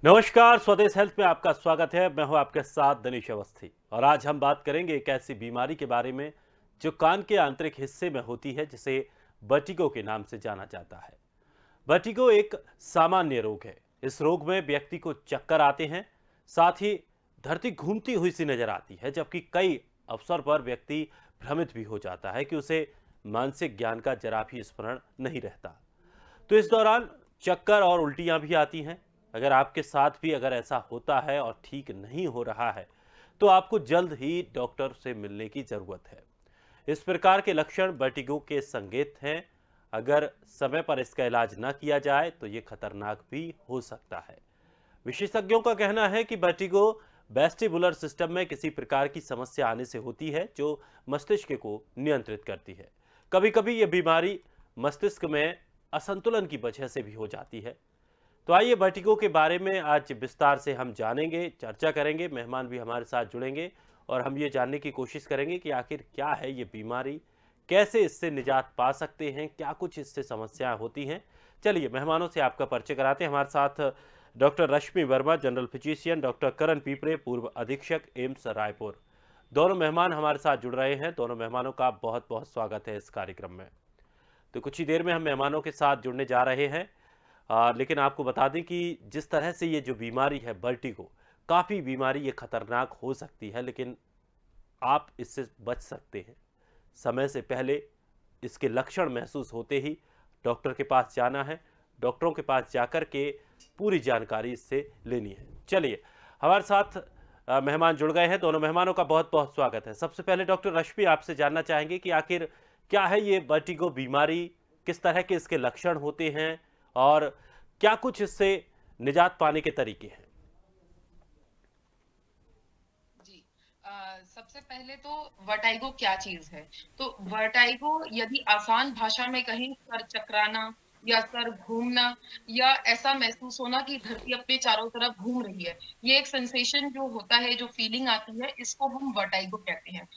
नमस्कार, स्वदेश हेल्थ में आपका स्वागत है। मैं हूं आपके साथ दनीश अवस्थी और आज हम बात करेंगे एक ऐसी बीमारी के बारे में जो कान के आंतरिक हिस्से में होती है, जिसे वर्टिगो के नाम से जाना जाता है। वर्टिगो एक सामान्य रोग है। इस रोग में व्यक्ति को चक्कर आते हैं, साथ ही धरती घूमती हुई सी नजर आती है, जबकि कई अवसर पर व्यक्ति भ्रमित भी हो जाता है कि उसे मानसिक ज्ञान का जरा भी स्मरण नहीं रहता। तो इस दौरान चक्कर और उल्टियां भी आती हैं। अगर आपके साथ भी अगर ऐसा होता है और ठीक नहीं हो रहा है, तो आपको जल्द ही डॉक्टर से मिलने की ज़रूरत है। इस प्रकार के लक्षण वर्टिगो के संकेत हैं। अगर समय पर इसका इलाज न किया जाए तो ये खतरनाक भी हो सकता है। विशेषज्ञों का कहना है कि वर्टिगो वेस्टिबुलर सिस्टम में किसी प्रकार की समस्या आने से होती है, जो मस्तिष्क को नियंत्रित करती है। कभी कभी ये बीमारी मस्तिष्क में असंतुलन की वजह से भी हो जाती है। तो आइए वर्टिगो के बारे में आज विस्तार से हम जानेंगे, चर्चा करेंगे। मेहमान भी हमारे साथ जुड़ेंगे और हम ये जानने की कोशिश करेंगे कि आखिर क्या है ये बीमारी, कैसे इससे निजात पा सकते हैं, क्या कुछ इससे समस्याएं होती हैं। चलिए मेहमानों से आपका परिचय कराते हैं। हमारे साथ डॉक्टर रश्मि वर्मा, जनरल फिजिशियन, डॉक्टर करण पीपरे, पूर्व अधीक्षक एम्स रायपुर। दोनों मेहमान हमारे साथ जुड़ रहे हैं। दोनों मेहमानों का बहुत बहुत स्वागत है इस कार्यक्रम में। तो कुछ ही देर में हम मेहमानों के साथ जुड़ने जा रहे हैं। लेकिन आपको बता दें कि जिस तरह से ये जो बीमारी है वर्टिगो, काफ़ी बीमारी ये खतरनाक हो सकती है, लेकिन आप इससे बच सकते हैं। समय से पहले इसके लक्षण महसूस होते ही डॉक्टर के पास जाना है। डॉक्टरों के पास जाकर के पूरी जानकारी इससे लेनी है। चलिए हमारे साथ मेहमान जुड़ गए हैं। दोनों मेहमानों का बहुत बहुत स्वागत है। सबसे पहले डॉक्टर रश्मि, आपसे जानना चाहेंगे कि आखिर क्या है ये वर्टिगो बीमारी, किस तरह के इसके लक्षण होते हैं और क्या कुछ इससे निजात पाने के तरीके हैं। जी। सबसे पहले तो वर्टाइगो क्या चीज है? तो वर्टाइगो यदि आसान भाषा में कहें, सर चकराना या सर घूमना या ऐसा महसूस होना कि धरती अपने चारों तरफ घूम रही है, ये एक सेंसेशन जो होता है, जो फीलिंग आती है, इसको हम वर्टाइगो कहते हैं।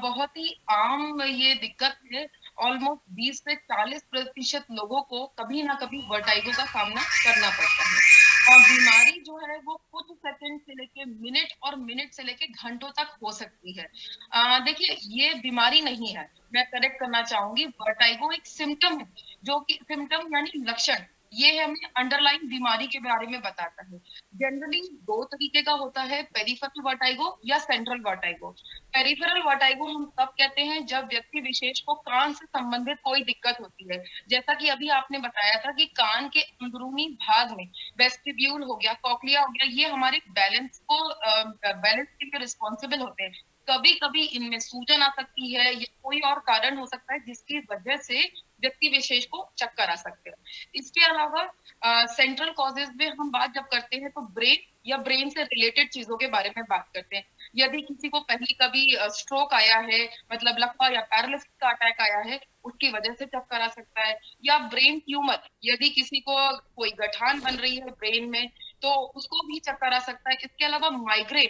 बहुत ही आम ये दिक्कत है। ऑलमोस्ट 20 से 40% लोगों को कभी ना कभी वर्टाइगो का सामना करना पड़ता है। बीमारी जो है वो कुछ सेकंड से लेके मिनट और मिनट से लेके घंटों तक हो सकती है। देखिए, ये बीमारी नहीं है। मैं करेक्ट करना चाहूंगी, वर्टाइगो एक सिम्टम है, जो कि सिम्टम यानी लक्षण, ये हमें अंडरलाइन बीमारी के बारे में बताता है। जनरली दो तरीके का होता है, पेरिफेरल वर्टाइगो या सेंट्रल वर्टाइगो। पेरिफेरल वर्टाइगो हम तब कहते हैं जब व्यक्ति विशेष को कान से संबंधित कोई दिक्कत होती है। जैसा कि अभी आपने बताया था कि कान के अंदरूनी भाग में वेस्टिब्यूल हो गया, कॉक्लिया हो गया, ये हमारे बैलेंस के लिए रिस्पॉन्सिबल होते हैं। कभी कभी इनमें सूजन आ सकती है या कोई और कारण हो सकता है जिसकी वजह से व्यक्ति विशेष को चक्कर आ सकते हैं। इसके अलावा सेंट्रल कॉजेज में हम बात जब करते हैं तो ब्रेन या ब्रेन से रिलेटेड चीजों के बारे में बात करते हैं। यदि किसी को पहले कभी स्ट्रोक आया है, मतलब लकवा या पैरालिसिस का अटैक आया है, उसकी वजह से चक्कर आ सकता है। या ब्रेन ट्यूमर, यदि किसी को कोई गठान बन रही है ब्रेन में, तो उसको भी चक्कर आ सकता है। इसके अलावा माइग्रेन,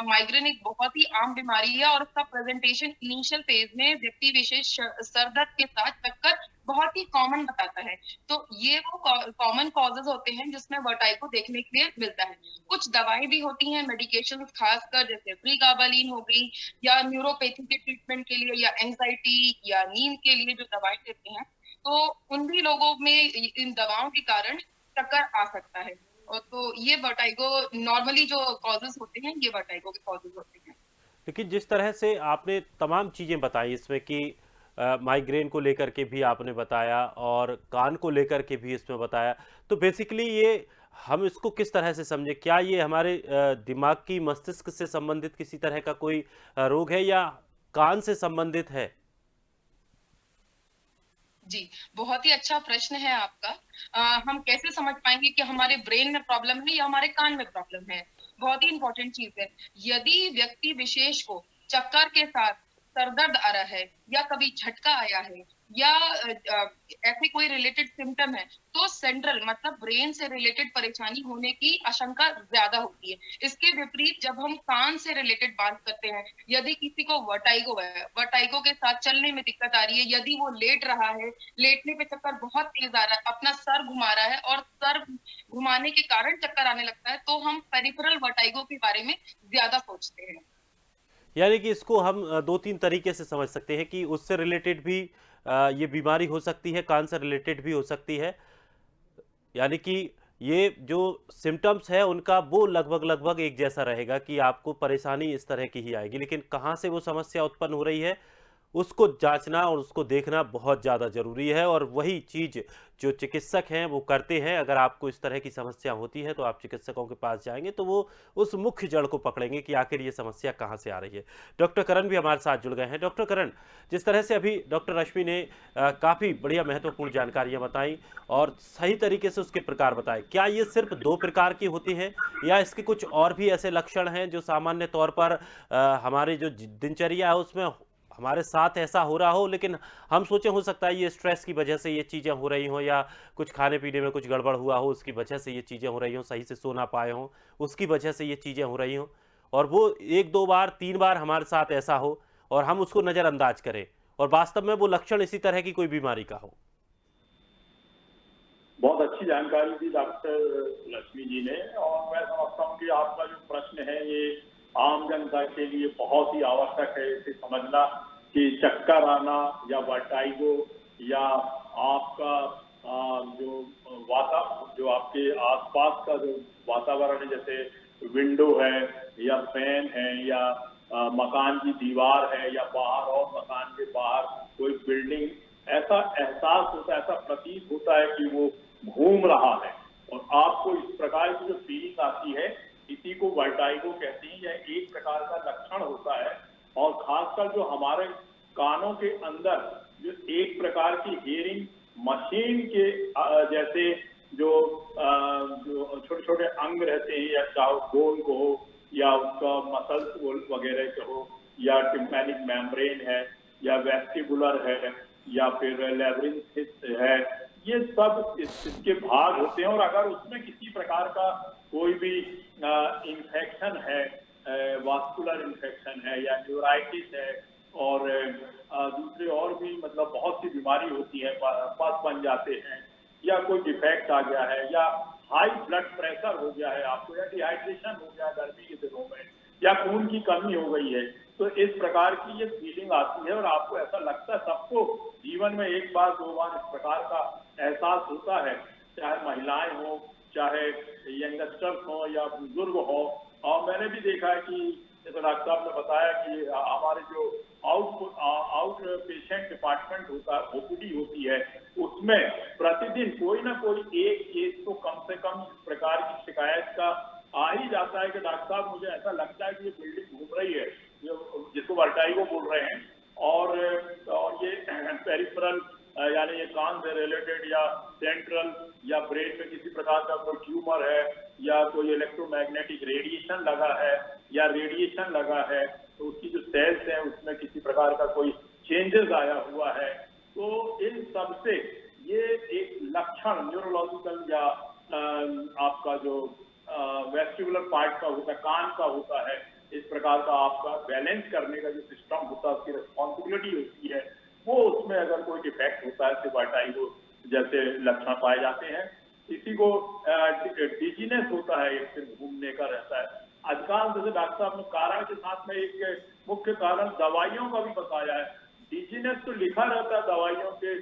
माइग्रेन एक बहुत ही आम बीमारी है और उसका प्रेजेंटेशन इनिशियल फेज में व्यक्ति विशेष सर दर्द के साथ चक्कर बहुत ही कॉमन बताता है। तो ये वो कॉमन कॉजेज होते हैं जिसमें वर्टाइगो देखने के लिए मिलता है। कुछ दवाएं भी होती हैं, मेडिकेशन, खासकर जैसे प्रीगाबालिन हो गई, या न्यूरोपैथी के ट्रीटमेंट के लिए, या एंजाइटी या नींद के लिए जो दवाएं देते हैं, तो उन भी लोगों में इन दवाओं के कारण चक्कर आ सकता है। और तो ये वर्टाइगो नॉर्मली जो कॉजेज होते हैं, ये वर्टाइगो के कॉजेज होते हैं। लेकिन जिस तरह से आपने तमाम चीज़ें बताई इसमें कि माइग्रेन को लेकर के भी आपने बताया और कान को लेकर के भी इसमें बताया, तो बेसिकली ये हम इसको किस तरह से समझे? क्या ये हमारे दिमाग की मस्तिष्क से संबंधित किसी तरह का कोई रोग है या कान से संबंधित है? जी, बहुत ही अच्छा प्रश्न है आपका। हम कैसे समझ पाएंगे कि हमारे ब्रेन में प्रॉब्लम है या हमारे कान में प्रॉब्लम है? बहुत ही इंपॉर्टेंट चीज है। यदि व्यक्ति विशेष को चक्कर के साथ सर दर्द आ रहा है, या कभी झटका आया है, या ऐसे कोई रिलेटेड सिम्टम है, तो सेंट्रल मतलब ब्रेन से रिलेटेड परेशानी होने की आशंका ज्यादा होती है। इसके विपरीत जब हम कान से रिलेटेड बात करते हैं, यदि किसी को वर्टाइगो है, वर्टाइगो के साथ चलने में दिक्कत आ रही है, यदि वो लेट रहा है, लेटने पे चक्कर बहुत तेज आ रहा है, अपना सर घुमा रहा है और सर घुमाने के कारण चक्कर आने लगता है, तो हम पेरिफेरल वर्टाइगो के बारे में ज्यादा सोचते हैं। यानी कि इसको हम दो तीन तरीके से समझ सकते हैं कि उससे रिलेटेड भी ये बीमारी हो सकती है, कान से रिलेटेड भी हो सकती है। यानी कि ये जो सिम्टम्स है उनका वो लगभग लगभग एक जैसा रहेगा कि आपको परेशानी इस तरह की ही आएगी, लेकिन कहाँ से वो समस्या उत्पन्न हो रही है उसको जांचना और उसको देखना बहुत ज़्यादा ज़रूरी है। और वही चीज़ जो चिकित्सक हैं वो करते हैं। अगर आपको इस तरह की समस्या होती है तो आप चिकित्सकों के पास जाएंगे तो वो उस मुख्य जड़ को पकड़ेंगे कि आखिर ये समस्या कहाँ से आ रही है। डॉक्टर करण भी हमारे साथ जुड़ गए हैं। डॉक्टर करण, जिस तरह से अभी डॉक्टर रश्मि ने काफ़ी बढ़िया महत्वपूर्ण जानकारियां बताई और सही तरीके से उसके प्रकार बताए, क्या ये सिर्फ दो प्रकार की होती है या इसके कुछ और भी ऐसे लक्षण हैं जो सामान्य तौर पर हमारी जो दिनचर्या है उसमें हमारे साथ ऐसा हो रहा हो, लेकिन हम सोचे हो सकता है ये स्ट्रेस की वजह से ये चीज़ें हो रही हों या कुछ खाने पीने में कुछ गड़बड़ हुआ हो उसकी वजह से ये चीज़ें हो रही हों, सही से सो ना पाए हों उसकी वजह से ये चीज़ें हो रही हों, और वो एक दो बार तीन बार हमारे साथ ऐसा हो और हम उसको नज़रअंदाज करें और वास्तव में वो लक्षण इसी तरह की कोई बीमारी का हो। बहुत अच्छी जानकारी दी डॉक्टर लक्ष्मी जी ने। और मैं समझता हूँ कि आपका जो प्रश्न है ये आम जनता के लिए बहुत ही आवश्यक है इसे समझना कि चक्कर आना या वर्टाइगो या आपका जो आपके आसपास का जो वातावरण है, जैसे विंडो है या फैन है या मकान की दीवार है या बाहर और मकान के बाहर कोई बिल्डिंग, ऐसा एहसास होता है, ऐसा प्रतीत होता है कि वो घूम रहा है और आपको इस प्रकार की जो फीलिंग आती है, इसी को वर्टाइगो कहते हैं। यह एक प्रकार का लक्षण होता है और खासकर जो हमारे कानों के अंदर जो एक प्रकार की हियरिंग मशीन के जैसे जो छोटे छोटे अंग रहते हैं, या चाहे बोन को हो या उसका मसल्स वगैरह को हो, या टिम्पैनिक मेम्ब्रेन है या वेस्टिबुलर है या फिर लेब्रिंथिस है, ये सब इसके भाग होते हैं। और अगर उसमें किसी प्रकार का कोई भी इंफेक्शन है, वास्कुलर इंफेक्शन है या न्यूराइटिस है और दूसरे और भी मतलब बहुत सी बीमारी होती है, पस बन जाते हैं या कोई डिफेक्ट आ गया है या हाई ब्लड प्रेशर हो गया है आपको, या डिहाइड्रेशन हो गया गर्मी के दिनों में, या खून की कमी हो गई है, तो इस प्रकार की ये फीलिंग आती है और आपको ऐसा लगता है। सबको जीवन में एक बार दो बार इस प्रकार का एहसास होता है, चाहे महिलाएं हो, चाहे यंगस्टर्स हो या बुजुर्ग हो। और मैंने भी देखा है कि जैसे डॉक्टर साहब ने बताया कि हमारे जो आउट पेशेंट डिपार्टमेंट होता है, ओपीडी होती है, उसमें प्रतिदिन कोई ना कोई एक केस तो कम से कम इस प्रकार की शिकायत का आ ही जाता है कि डॉक्टर साहब मुझे ऐसा लगता है कि ये बिल्डिंग घूम रही है, जिसको वर्टाइगो बोल रहे हैं। और ये पेरिफेरल यानी ये कान से रिलेटेड या सेंट्रल या ब्रेन में किसी प्रकार का कोई ट्यूमर है या कोई इलेक्ट्रोमैग्नेटिक रेडिएशन लगा है या रेडिएशन लगा है, तो उसकी जो सेल्स हैं उसमें किसी प्रकार का कोई चेंजेस आया हुआ है, तो इन सब से ये एक लक्षण न्यूरोलॉजिकल या आपका जो वेस्टिबुलर पार्ट का होता है, कान का होता है, इस प्रकार का आपका बैलेंस करने का जो सिस्टम होता है, उसकी रिस्पॉन्सिबिलिटी होती है, वो उसमें अगर कोई डिफेक्ट होता है तो वर्टाइगो जैसे लक्षण पाए जाते हैं। किसी को डिजीनेस होता है, एक सिर घूमने का रहता है। अधिकांश जैसे डॉक्टर साहब ने कारण के साथ में एक मुख्य कारण दवाइयों का भी बताया है। डिजीनेस तो लिखा रहता है दवाइयों के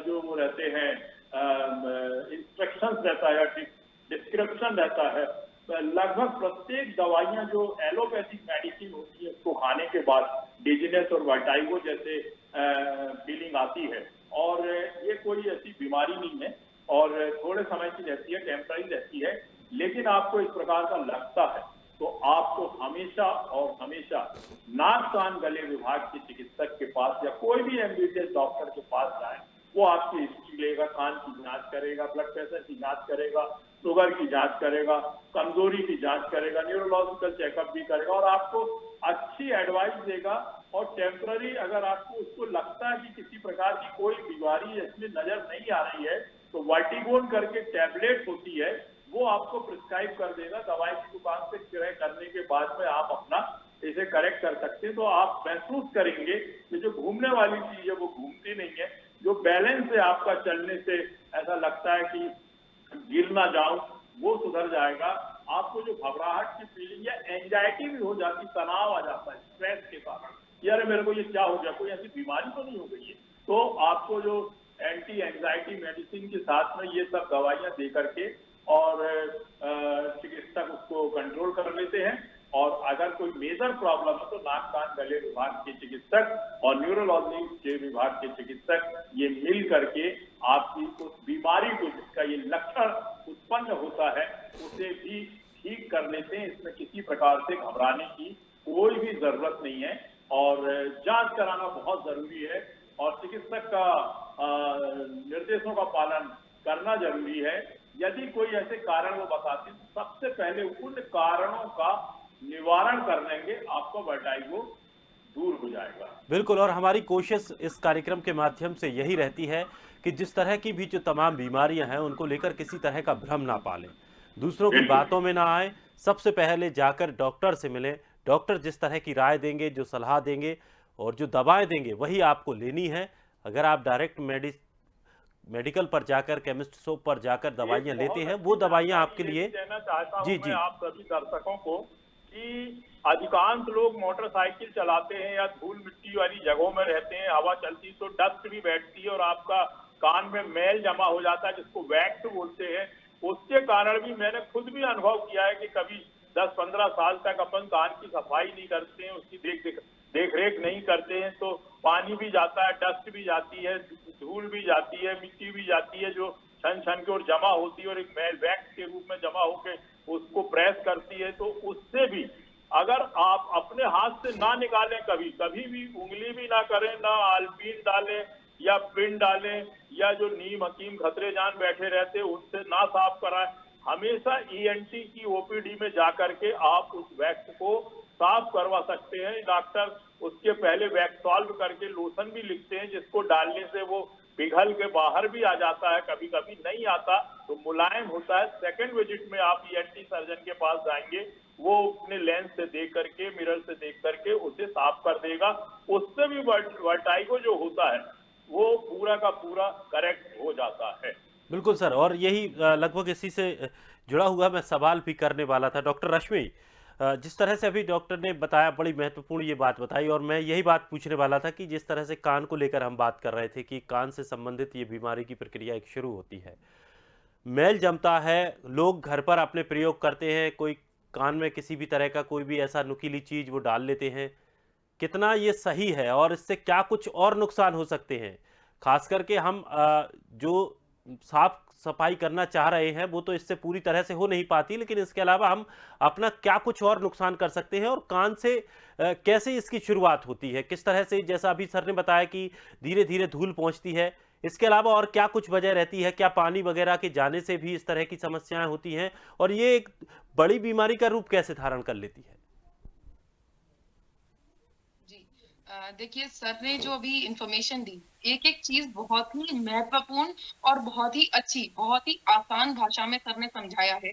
जो वो रहते हैं इंस्ट्रक्शंस रहता है, डिस्क्रिप्शन रहता है। लगभग प्रत्येक दवाइयां जो एलोपैथिक मेडिसिन होती है उसको खाने के बाद डिजीनेस और वर्टाइगो जैसे फीलिंग आती है। और ये कोई ऐसी बीमारी नहीं है और थोड़े समय की रहती है, टेम्पररी रहती है, लेकिन आपको इस प्रकार का लगता है तो आपको हमेशा और हमेशा नाक कान गले विभाग के चिकित्सक के पास या कोई भी एमबीबीएस डॉक्टर के पास जाएं। वो आपकी हिस्ट्री लेगा, कान की जांच करेगा, ब्लड प्रेशर की जांच करेगा, शुगर की जांच करेगा, कमजोरी की जांच करेगा, न्यूरोलॉजिकल चेकअप भी करेगा और आपको अच्छी एडवाइस देगा और टेम्पररी अगर आपको उसको लगता है कि किसी प्रकार की कोई बीमारी इसमें नजर नहीं आ रही है, तो वर्टिगोन करके टैबलेट होती है, वो आपको प्रिस्क्राइब कर देगा। दवाई की दुकान से क्रय करने के बाद में आप अपना इसे करेक्ट कर सकते हैं। तो आप महसूस करेंगे कि जो घूमने वाली चीज है वो घूमती नहीं है, जो बैलेंस है आपका चलने से ऐसा लगता है कि गिर ना जाऊं, वो सुधर जाएगा। आपको जो घबराहट की फीलिंग या एंजाइटी भी हो जाती, तनाव आ जाता है स्ट्रेस के कारण, यार मेरे को ये क्या हो गया, कोई ऐसी बीमारी तो नहीं हो गई है, तो आपको जो एंटी एंजाइटी मेडिसिन के साथ में ये सब दवाइयां दे करके और चिकित्सक उसको कंट्रोल कर लेते हैं। और अगर कोई मेजर प्रॉब्लम है तो नाक कान गले विभाग के चिकित्सक और न्यूरोलॉजी के विभाग के चिकित्सक ये मिल करके आपकी उस बीमारी को, जिसका ये लक्षण उत्पन्न होता है, उसे भी ठीक कर लेते हैं। इसमें किसी प्रकार से घबराने की कोई भी जरूरत नहीं है और जांच कराना बहुत जरूरी है और चिकित्सक का निर्देशों का पालन करना जरूरी है। यदि कोई ऐसे कारण वो बताते हैं, सबसे पहले उन कारणों का निवारण कर लेंगे, आपका वर्टाइगो दूर हो जाएगा। बिल्कुल, और हमारी कोशिश इस कार्यक्रम के माध्यम से यही रहती है कि जिस तरह की भी जो तमाम बीमारियां हैं उनको लेकर किसी तरह का भ्रम ना पालें, दूसरों की बातों में ना आए, सबसे पहले जाकर डॉक्टर से मिलें। डॉक्टर जिस तरह की राय देंगे, जो सलाह देंगे और जो दवाएं देंगे वही आपको लेनी है। अगर आप डायरेक्ट मेडिकल पर जाकर, केमिस्ट शॉप पर जाकर दवाइयां लेते हैं, वो दवाइयां आपके लिए देना चाहता हूं जी मैं जी आप सभी दर्शकों को कि अधिकांश लोग मोटरसाइकिल चलाते हैं या धूल मिट्टी वाली जगहों में रहते हैं, हवा चलती तो डस्ट भी बैठती है और आपका कान में मैल जमा हो जाता है, जिसको वैक्स बोलते हैं। उसके कारण भी मैंने खुद भी अनुभव किया है कि कभी 10-15 साल तक अपन कान की सफाई नहीं करते हैं, उसकी देख रेख नहीं करते हैं, तो पानी भी जाता है, डस्ट भी जाती है, धूल भी जाती है, मिट्टी भी जाती है, जो छन छन के और जमा होती है और एक मैल वैक्स के रूप में जमा होकर उसको प्रेस करती है। तो उससे भी अगर आप अपने हाथ से ना निकालें, कभी भी उंगली भी ना करें, ना आलपीन डालें या पिन डालें, या जो नीम हकीम खतरे जान बैठे रहते उनसे ना साफ कराएं, हमेशा ईएनटी की ओपीडी में जाकर के आप उस वैक्स को साफ करवा सकते हैं। डॉक्टर उसके पहले वैक्स सॉल्व करके लोशन भी लिखते हैं, जिसको डालने से वो पिघल के बाहर भी आ जाता है, कभी कभी नहीं आता तो मुलायम होता है। सेकंड विजिट में आप ईएनटी सर्जन के पास जाएंगे, वो अपने लेंस से देख करके, मिरर से देख करके उसे साफ कर देगा। उससे भी वर्टाइगो जो होता है वो पूरा का पूरा करेक्ट हो जाता है। बिल्कुल सर, और यही लगभग इसी से जुड़ा हुआ मैं सवाल भी करने वाला था। डॉक्टर रश्मि, जिस तरह से अभी डॉक्टर ने बताया, बड़ी महत्वपूर्ण ये बात बताई, और मैं यही बात पूछने वाला था कि जिस तरह से कान को लेकर हम बात कर रहे थे कि कान से संबंधित ये बीमारी की प्रक्रिया एक शुरू होती है, मैल जमता है, लोग घर पर अपने प्रयोग करते हैं, कोई कान में किसी भी तरह का कोई भी ऐसा नुकीली चीज वो डाल लेते हैं, कितना ये सही है और इससे क्या कुछ और नुकसान हो सकते हैं? खास करके हम जो साफ सफाई करना चाह रहे हैं वो तो इससे पूरी तरह से हो नहीं पाती, लेकिन इसके अलावा हम अपना क्या कुछ और नुकसान कर सकते हैं और कान से कैसे इसकी शुरुआत होती है, किस तरह से, जैसा अभी सर ने बताया कि धीरे धीरे धूल पहुंचती है, इसके अलावा और क्या कुछ वजह रहती है? क्या पानी वगैरह के जाने से भी इस तरह की समस्याएं होती हैं और ये एक बड़ी बीमारी का रूप कैसे धारण कर लेती है? जी देखिए, सर ने जो अभी इंफॉर्मेशन दी, एक एक चीज बहुत ही महत्वपूर्ण और बहुत ही अच्छी, बहुत ही आसान भाषा में सर ने समझाया है।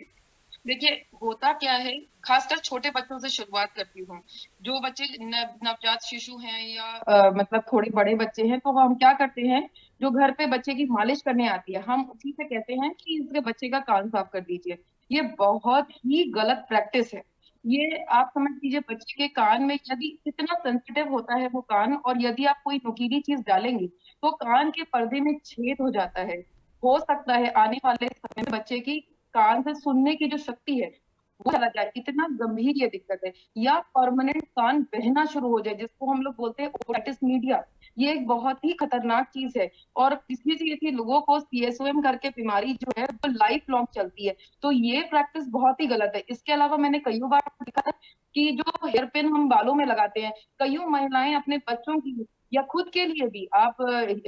देखिए, होता क्या है, खासकर छोटे बच्चों से शुरुआत करती हूँ। जो बच्चे नवजात शिशु हैं या मतलब थोड़े बड़े बच्चे हैं, तो हम क्या करते हैं, जो घर पे बच्चे की मालिश करने आती है, हम उसी से कहते हैं कि इसके बच्चे का कान साफ कर दीजिए। ये बहुत ही गलत प्रैक्टिस है। ये आप समझ लीजिए, बच्चे के कान में यदि इतना सेंसिटिव होता है वो कान, और यदि आप कोई नुकीली चीज डालेंगे तो कान के पर्दे में छेद हो जाता है। हो सकता है आने वाले समय में बच्चे की कान से सुनने की जो शक्ति है वो चला जाए, इतना गंभीर ये दिक्कत है। या परमानेंट कान बहना शुरू हो जाए, जिसको हम लोग बोलते हैं ओटिटिस मीडिया। ये एक बहुत ही खतरनाक चीज है और किसी लोगों को सीएसओएम करके बीमारी जो है वो लाइफ लॉन्ग चलती है। तो ये प्रैक्टिस बहुत ही गलत है। इसके अलावा मैंने कई बार देखा है कि जो हेयर पिन हम बालों में लगाते हैं, कई महिलाएं अपने बच्चों की या खुद के लिए भी आप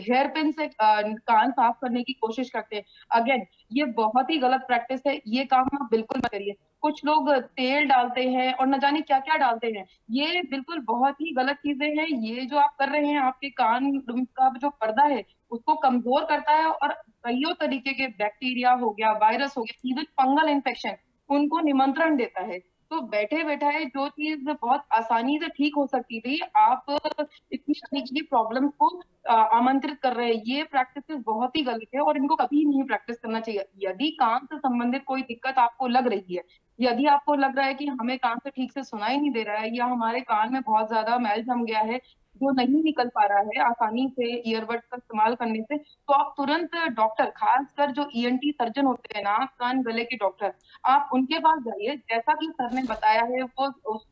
हेयर पिन से कान साफ करने की कोशिश करते हैं। अगेन, ये बहुत ही गलत प्रैक्टिस है, ये काम आप बिल्कुल मत करिए। कुछ लोग तेल डालते हैं और न जाने क्या-क्या डालते हैं। ये बिल्कुल बहुत ही गलत चीज़ें हैं। ये जो आप कर रहे हैं, आपके कान का जो पर्दा है, उसको कमज़ोर करता है और कइयों तरीके के बैक्टीरिया हो गया, वायरस हो गया, इवन फंगल इन्फेक्शन, उनको निमंत्रण देता है। तो बैठे-बैठाए जो चीज़ बहुत आसानी से ठीक हो सकती थी, आप इतनी तरीके की प्रॉब्लम को आमंत्रित कर रहे हैं। ये प्रैक्टिसेस बहुत ही गलत है और इनको कभी नहीं प्रैक्टिस करना चाहिए। यदि कान से संबंधित कोई दिक्कत आपको लग रही है, यदि आपको लग रहा है कि हमें कान से ठीक से सुनाई नहीं दे रहा है या हमारे कान में बहुत ज़्यादा मैल जम गया है, जो नहीं निकल पा रहा है आसानी से ईयरबड्स का इस्तेमाल करने से, तो आप तुरंत डॉक्टर, खासकर जो ईएनटी सर्जन होते हैं, नाक, कान, गले के डॉक्टर, आप उनके पास जाइए। जैसा कि सर ने बताया है, वो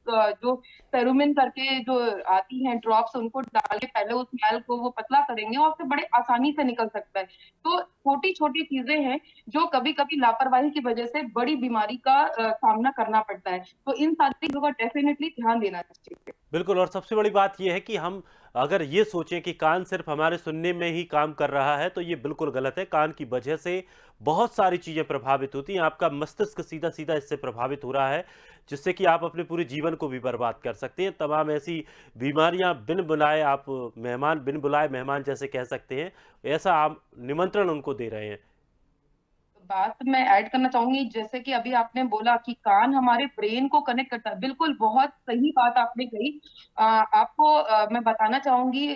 जो सेरुमिन करके जो आती हैं ड्रॉप्स, उनको डाल के पहले उस मैल को वो पतला करेंगे और फिर बड़े आसानी से निकल सकता है। तो छोटी-छोटी चीज़ें हैं, जो कभी-कभी लापरवाही की वजह से बड़ी बीमारी का सामना करना पड़ता है। तो इन सारी चीज़ों का डेफ़िनिटली ध्यान देना चाहिए। बिल्कुल, और सबसे बड़ी बात ये है कि हम अगर ये सोचें कि कान सिर्फ हमारे सुनने में ही काम कर रहा है, तो ये बिल्कुल गलत है। कान की वजह से बहुत सारी चीज़ें प्रभावित होती हैं। आपका मस्तिष्क सीधा-सीधा इससे प्रभावित हो रहा है, जिससे कि आप अपने पूरे जीवन को भी बर्बाद कर सकते हैं। तमाम ऐसी बीमारियाँ बिन बुलाए आप मेहमान बिन बुलाए मेहमान जैसे कह सकते हैं, ऐसा आप निमंत्रण उनको दे रहे हैं। बात मैं ऐड करना चाहूँगी, जैसे कि अभी आपने बोला कि कान हमारे ब्रेन को कनेक्ट करता है। बिल्कुल, बहुत सही बात आपने कही। आपको मैं बताना चाहूँगी,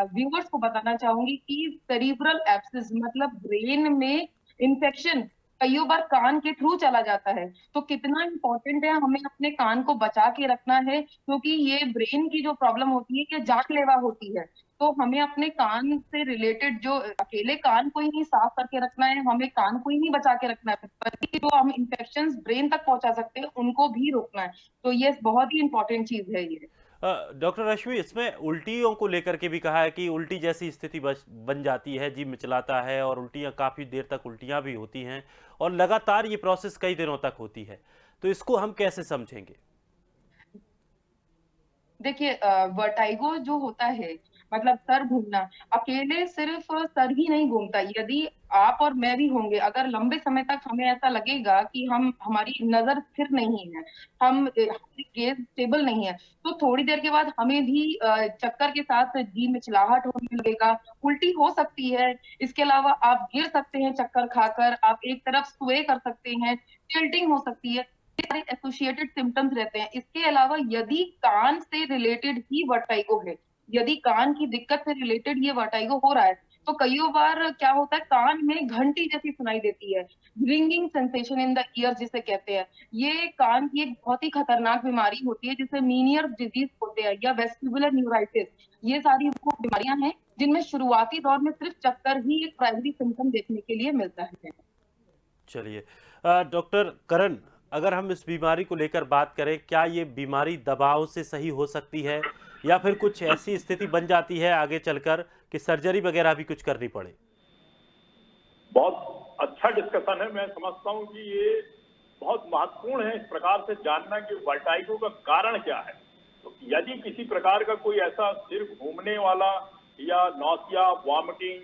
व्यूअर्स को बताना चाहूँगी कि सेरिब्रल एब्सेस मतलब ब्रेन में इन्फेक्शन कइयों बार कान के थ्रू चला जाता है। तो कितना इम्पोर्टेंट है हमें अपने कान को बचा के रखना है, क्योंकि ये ब्रेन की जो प्रॉब्लम होती है, ये जानलेवा होती है। तो हमें अपने कान से रिलेटेड जो अकेले कान को ही नहीं साफ करके रखना है, हमें कान को ही नहीं बचा के रखना है, बल्कि जो हम इन्फेक्शंस ब्रेन तक पहुंचा सकते हैं, उनको भी रोकना है। तो ये बहुत ही इम्पोर्टेंट चीज़ है ये। डॉक्टर रश्मि, इसमें उल्टियों को लेकर के भी कहा है कि उल्टी जैसी स्थिति बन जाती है, जी मिचलाता है और उल्टियाँ काफ़ी देर तक उल्टियाँ भी होती हैं और लगातार ये प्रोसेस कई दिनों तक होती है। तो इसको हम कैसे समझेंगे? देखिए, वर्टाइगो जो होता है, मतलब सर घूमना, अकेले सिर्फ सर ही नहीं घूमता। यदि आप और मैं भी होंगे, अगर लंबे समय तक हमें ऐसा लगेगा कि हमारी नज़र स्थिर नहीं है, हमारी गेज़ स्टेबल नहीं है, तो थोड़ी देर के बाद हमें भी चक्कर के साथ जी मिचलाहट होने लगेगा, उल्टी हो सकती है। इसके अलावा आप गिर सकते हैं चक्कर खाकर, आप एक तरफ स्वे कर सकते हैं, टिल्टिंग हो सकती है। सारे एसोसिएटेड सिम्पटम्स रहते हैं। इसके अलावा यदि कान से रिलेटेड ही वर्टाइगो है, यदि कान की दिक्कत से रिलेटेड ये वर्टाइगो हो रहा है, तो कइयों बार क्या होता है, कान में घंटी जैसी सुनाई देती है, ringing sensation in the year जिसे कहते हैं। ये कान की एक बहुत ही खतरनाक बीमारी होती है, जिसे मीनियर डिजीज बोलते हैं या वेस्टिबुलर न्यूराइटिस। ये सारी वो बीमारियां हैं जिनमें शुरुआती दौर में सिर्फ चक्कर ही एक प्राइमरी सिम्पटम देखने के लिए मिलता है। चलिए, डॉक्टर करण, अगर हम इस बीमारी को लेकर बात करें, क्या ये बीमारी दबाव से सही हो सकती है या फिर कुछ ऐसी स्थिति बन जाती है आगे चलकर कि सर्जरी वगैरह भी कुछ करनी पड़े? बहुत अच्छा डिस्कशन है। मैं समझता हूँ कि ये बहुत महत्वपूर्ण है इस प्रकार से जानना कि वर्टाइगो का कारण क्या है। तो यदि किसी प्रकार का कोई ऐसा सिर घूमने वाला या नौसिया, वॉमिटिंग,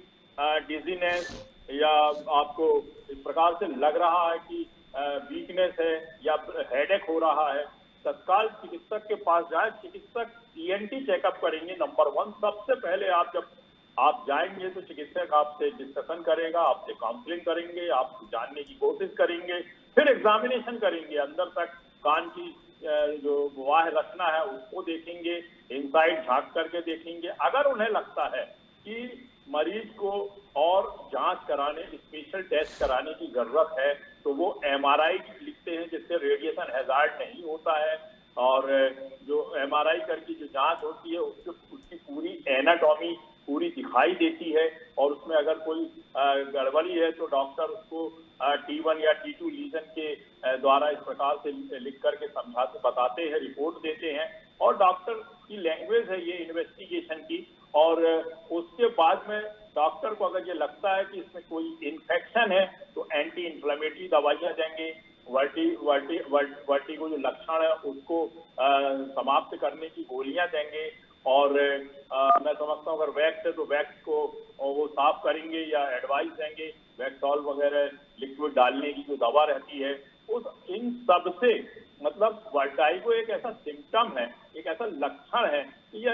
डिजीनेस या आपको इस प्रकार से लग रहा है कि वीकनेस है या हेडेक हो रहा है, तत्काल चिकित्सक के पास जाए। चिकित्सक ईएनटी चेकअप करेंगे नंबर 1। सबसे पहले जब आप जाएंगे तो चिकित्सक आपसे डिस्कशन करेगा, आपसे काउंसलिंग करेंगे, आपसे जानने की कोशिश करेंगे, फिर एग्जामिनेशन करेंगे, अंदर तक कान की जो वाह रचना है उसको देखेंगे, इनसाइड झांक करके देखेंगे। अगर उन्हें लगता है कि मरीज को और जांच कराने, स्पेशल टेस्ट कराने की जरूरत है, तो वो एमआरआई लिखते हैं, जिससे रेडिएशन हैजार्ड नहीं होता है। और जो एमआरआई करके जो जांच होती है उसकी पूरी एनाटॉमी पूरी दिखाई देती है और उसमें अगर कोई गड़बड़ी है तो डॉक्टर उसको T1 या T2 लीजन के द्वारा इस प्रकार से लिख करके समझाते बताते हैं, रिपोर्ट देते हैं। और डॉक्टर की लैंग्वेज है ये इन्वेस्टिगेशन की। और उसके बाद में डॉक्टर को अगर ये लगता है कि इसमें कोई इन्फेक्शन है तो एंटी इन्फ्लेमेटरी दवाइयां देंगे। वर्टिगो जो लक्षण है उसको समाप्त करने की गोलियां देंगे। और मैं समझता हूँ अगर वैक्स है तो वैक्स को वो साफ करेंगे या एडवाइस देंगे, वैक्सॉल वगैरह लिक्विड डालने की जो दवा रहती है उस इन सब से मतलब वर्टाइगो एक ऐसा सिम्टम है, एक ऐसा लक्षण है कि ये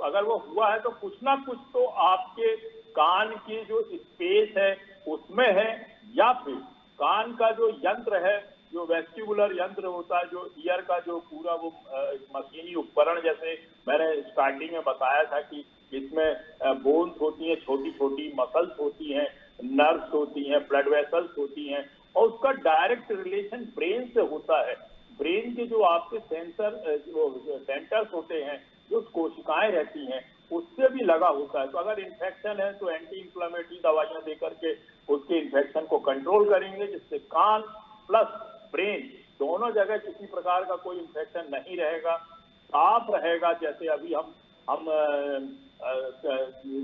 अगर वो हुआ है तो कुछ ना कुछ तो आपके कान की जो स्पेस है उसमें है, या फिर कान का जो यंत्र है, जो वेस्टिबुलर यंत्र होता है, जो ईयर का जो पूरा वो मशीनी उपकरण, जैसे मैंने स्टार्टिंग में बताया था कि इसमें बोन्स होती हैं, छोटी छोटी मसल्स होती हैं, नर्व्स होती हैं, ब्लड वेसल्स होती हैं, और उसका डायरेक्ट रिलेशन ब्रेन से होता है। ब्रेन के जो आपके सेंटर्स होते हैं, जो कोशिकाएं रहती हैं, उससे भी लगा होता है। तो अगर इन्फेक्शन है तो एंटी इंफ्लेमेटरी दवाइयां देकर के उसके इन्फेक्शन को कंट्रोल करेंगे, जिससे कान प्लस ब्रेन दोनों जगह किसी प्रकार का कोई इन्फेक्शन नहीं रहेगा, साफ रहेगा। जैसे अभी हम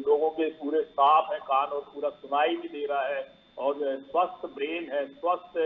लोगों के पूरे साफ है कान और पूरा सुनाई भी दे रहा है, और स्वस्थ ब्रेन है, स्वस्थ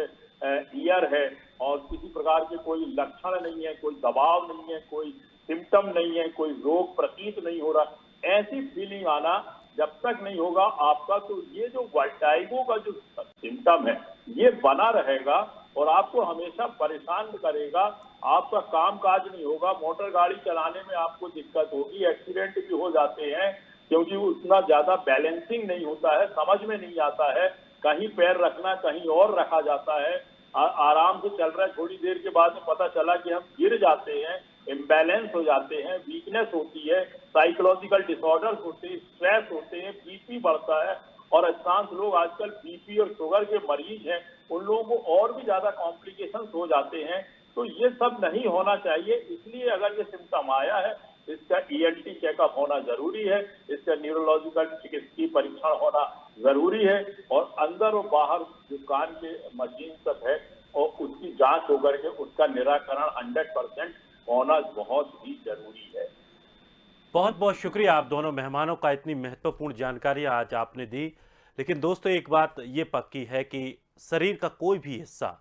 ईयर है, और किसी प्रकार के कोई लक्षण नहीं है, कोई दबाव नहीं है, कोई सिम्टम नहीं है, कोई रोग प्रतीत नहीं हो रहा। ऐसी फीलिंग आना जब तक नहीं होगा आपका, तो ये जो वर्टाइगो का जो सिम्टम है ये बना रहेगा और आपको हमेशा परेशान करेगा। आपका काम काज नहीं होगा, मोटर गाड़ी चलाने में आपको दिक्कत होगी, एक्सीडेंट भी हो जाते हैं, क्योंकि उतना ज्यादा बैलेंसिंग नहीं होता है, समझ में नहीं आता है, कहीं पैर रखना कहीं और रखा जाता है। आराम से चल रहा है, थोड़ी देर के बाद में पता चला कि हम गिर जाते हैं, इम्बैलेंस हो जाते हैं, वीकनेस होती है, साइकोलॉजिकल डिसऑर्डर्स होते हैं, स्ट्रेस होते हैं, बीपी बढ़ता है, और अधिकांश लोग आजकल बीपी और शुगर के मरीज हैं, उन लोगों को और भी ज्यादा कॉम्प्लिकेशंस हो जाते हैं। तो ये सब नहीं होना चाहिए। इसलिए अगर ये सिम्टम आया है, इसका ईएनटी चेकअप होना जरूरी है, इसका न्यूरोलॉजिकल चिकित्सकीय परीक्षण होना जरूरी है, और अंदर और बाहर जो कान के मशीन सब है और उसकी जांच होकर के उसका निराकरण 100% होना बहुत ही जरूरी है। बहुत बहुत शुक्रिया आप दोनों मेहमानों का, इतनी महत्वपूर्ण जानकारी आज आपने दी। लेकिन दोस्तों, एक बात ये पक्की है कि शरीर का कोई भी हिस्सा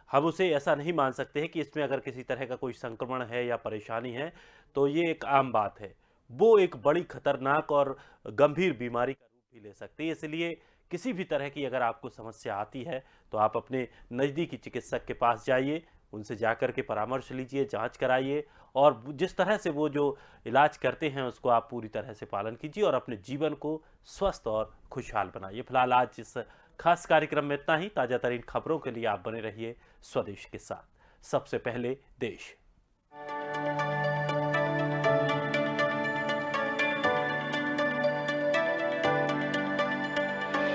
हम उसे ऐसा नहीं मान सकते हैं कि इसमें अगर किसी तरह का कोई संक्रमण है या परेशानी है तो ये एक आम बात है। वो एक बड़ी खतरनाक और गंभीर बीमारी का रूप भी ले सकती है। इसलिए किसी भी तरह की अगर आपको समस्या आती है तो आप अपने नज़दीकी चिकित्सक के पास जाइए, उनसे जाकर के परामर्श लीजिए, जांच कराइए, और जिस तरह से वो जो इलाज करते हैं उसको आप पूरी तरह से पालन कीजिए और अपने जीवन को स्वस्थ और खुशहाल बनाइए। फिलहाल आज इस खास कार्यक्रम में इतना ही। ताज़ा तरीन खबरों के लिए आप बने रहिए स्वदेश के साथ। सबसे पहले देश।